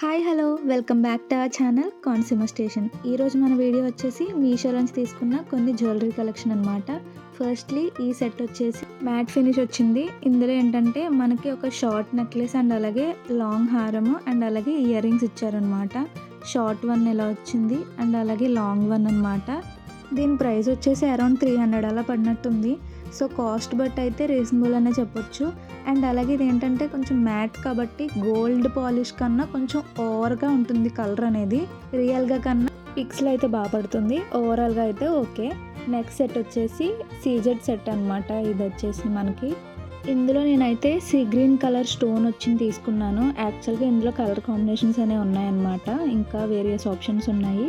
Hi hello welcome back to our channel consumer station. ఈరోజు మన video వచ్చేసి మీషో నుంచి తీసుకున్న కొన్ని జ్యువెలరీ కలెక్షన్ అనమాట. ఫస్ట్లీ ఈ సెట్ వచ్చేసి మ్యాట్ ఫినిష్ వచ్చింది. ఇందులో ఏంటంటే మనకి ఒక షార్ట్ నెక్లెస్ అండ్ అలాగే లాంగ్ హారము అండ్ అలాగే ఇయర్ రింగ్స్ ఇచ్చారనమాట. షార్ట్ వన్ ఇలా వచ్చింది అండ్ అలాగే లాంగ్ వన్ అనమాట. దీని ప్రైస్ వచ్చేసి అరౌండ్ 300 అలా పడినట్టుంది. సో కాస్ట్ బట్ అయితే రీజనబుల్ అనే చెప్పొచ్చు. అండ్ అలాగే ఇది ఏంటంటే కొంచెం మ్యాట్ కాబట్టి గోల్డ్ పాలిష్ కన్నా కొంచెం ఓవర్గా ఉంటుంది కలర్ అనేది. రియల్గా కన్నా పిక్స్లో అయితే బాగా పడుతుంది. ఓవరాల్గా అయితే ఓకే. నెక్స్ట్ సెట్ వచ్చేసి సీజెడ్ సెట్ అనమాట. ఇది వచ్చేసి మనకి ఇందులో నేనైతే సీ గ్రీన్ కలర్ స్టోన్ వచ్చింది తీసుకున్నాను. యాక్చువల్గా ఇందులో కలర్ కాంబినేషన్స్ అనేవి ఉన్నాయన్నమాట. ఇంకా వేరియస్ ఆప్షన్స్ ఉన్నాయి.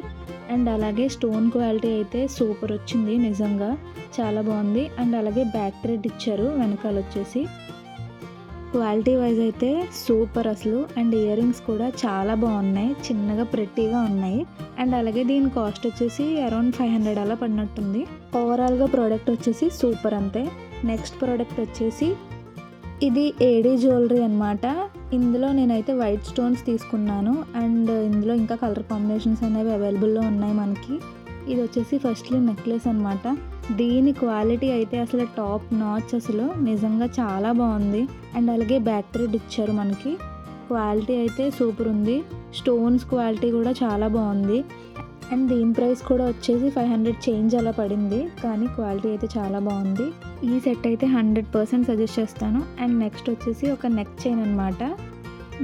అండ్ అలాగే స్టోన్ క్వాలిటీ అయితే సూపర్ వచ్చింది, నిజంగా చాలా బాగుంది. అండ్ అలాగే బ్యాక్ థ్రెడ్ ఇచ్చారు వెనకాల వచ్చేసి. క్వాలిటీ వైజ్ అయితే సూపర్ అసలు. అండ్ ఇయర్ రింగ్స్ కూడా చాలా బాగున్నాయి, చిన్నగా ప్రెట్టీగా ఉన్నాయి. అండ్ అలాగే దీని కాస్ట్ వచ్చేసి అరౌండ్ 500 అలా పడినట్టుంది. ఓవరాల్గా ప్రోడక్ట్ వచ్చేసి సూపర్ అంతే. నెక్స్ట్ ప్రోడక్ట్ వచ్చేసి ఇది ఏడీ జ్యువెలరీ అనమాట. ఇందులో నేనైతే వైట్ స్టోన్స్ తీసుకున్నాను. అండ్ ఇందులో ఇంకా కలర్ కాంబినేషన్స్ అనేవి అవైలబుల్లో ఉన్నాయి మనకి. ఇది వచ్చేసి ఫస్ట్లీ నెక్లెస్ అనమాట. దీని క్వాలిటీ అయితే అసలు టాప్ నాచ్, అసలు నిజంగా చాలా బాగుంది. అండ్ అలాగే బ్యాక్ థ్రెడ్ ఇచ్చారు మనకి. క్వాలిటీ అయితే సూపర్ ఉంది. స్టోన్స్ క్వాలిటీ కూడా చాలా బాగుంది. అండ్ దీని ప్రైస్ కూడా వచ్చేసి 500 చేంజ్ అలా పడింది, కానీ క్వాలిటీ అయితే చాలా బాగుంది. ఈ సెట్ అయితే 100% సజెస్ట్ చేస్తాను. అండ్ నెక్స్ట్ వచ్చేసి ఒక నెక్ చైన్ అనమాట.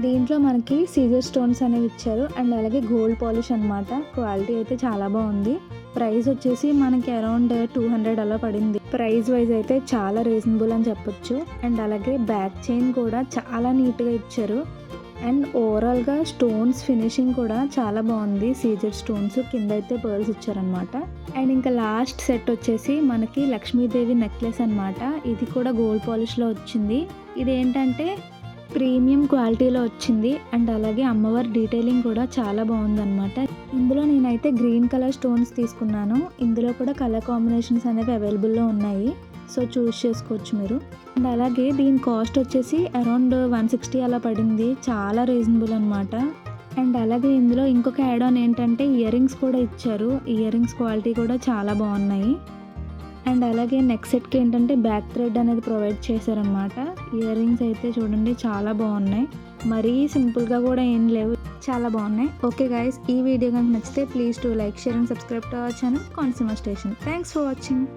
దీంట్లో మనకి సీజర్ స్టోన్స్ అనేవి ఇచ్చారు అండ్ అలాగే గోల్డ్ పాలిష్ అనమాట. క్వాలిటీ అయితే చాలా బాగుంది. ప్రైస్ వచ్చేసి మనకి అరౌండ్ 200 అలా పడింది. ప్రైస్ వైజ్ అయితే చాలా రీజనబుల్ అని చెప్పొచ్చు. అండ్ అలాగే బ్యాక్ చైన్ కూడా చాలా నీట్గా ఇచ్చారు. అండ్ ఓవరాల్గా స్టోన్స్ ఫినిషింగ్ కూడా చాలా బాగుంది. సీజర్ స్టోన్స్ కింద అయితే పర్ల్స్ ఇచ్చారనమాట. అండ్ ఇంకా లాస్ట్ సెట్ వచ్చేసి మనకి లక్ష్మీదేవి నెక్లెస్ అనమాట. ఇది కూడా గోల్డ్ పాలిష్లో వచ్చింది. ఇది ఏంటంటే ప్రీమియం క్వాలిటీలో వచ్చింది. అండ్ అలాగే అమ్మవారి డీటెయిలింగ్ కూడా చాలా బాగుందన్నమాట. ఇందులో నేనైతే గ్రీన్ కలర్ స్టోన్స్ తీసుకున్నాను. ఇందులో కూడా కలర్ కాంబినేషన్స్ అనేవి అవైలబుల్లో ఉన్నాయి, సో చూస్ చేసుకోవచ్చు మీరు. అండ్ అలాగే దీని కాస్ట్ వచ్చేసి అరౌండ్ 160 అలా పడింది, చాలా రీజనబుల్ అనమాట. అండ్ అలాగే ఇందులో ఇంకొక యాడ్ ఆన్ ఏంటంటే ఇయర్ రింగ్స్ కూడా ఇచ్చారు. ఇయర్ రింగ్స్ క్వాలిటీ కూడా చాలా బాగున్నాయి. అండ్ అలాగే నెక్స్ట్ సెట్కి ఏంటంటే బ్యాక్ థ్రెడ్ అనేది ప్రొవైడ్ చేశారనమాట. ఇయర్ రింగ్స్ అయితే చూడండి చాలా బాగున్నాయి, మరీ సింపుల్గా కూడా ఏం లేవు, చాలా బాగున్నాయి. ఓకే గైస్, ఈ వీడియో కనుక నచ్చితే please to like, share and subscribe to our channel consumer station. Thanks for watching.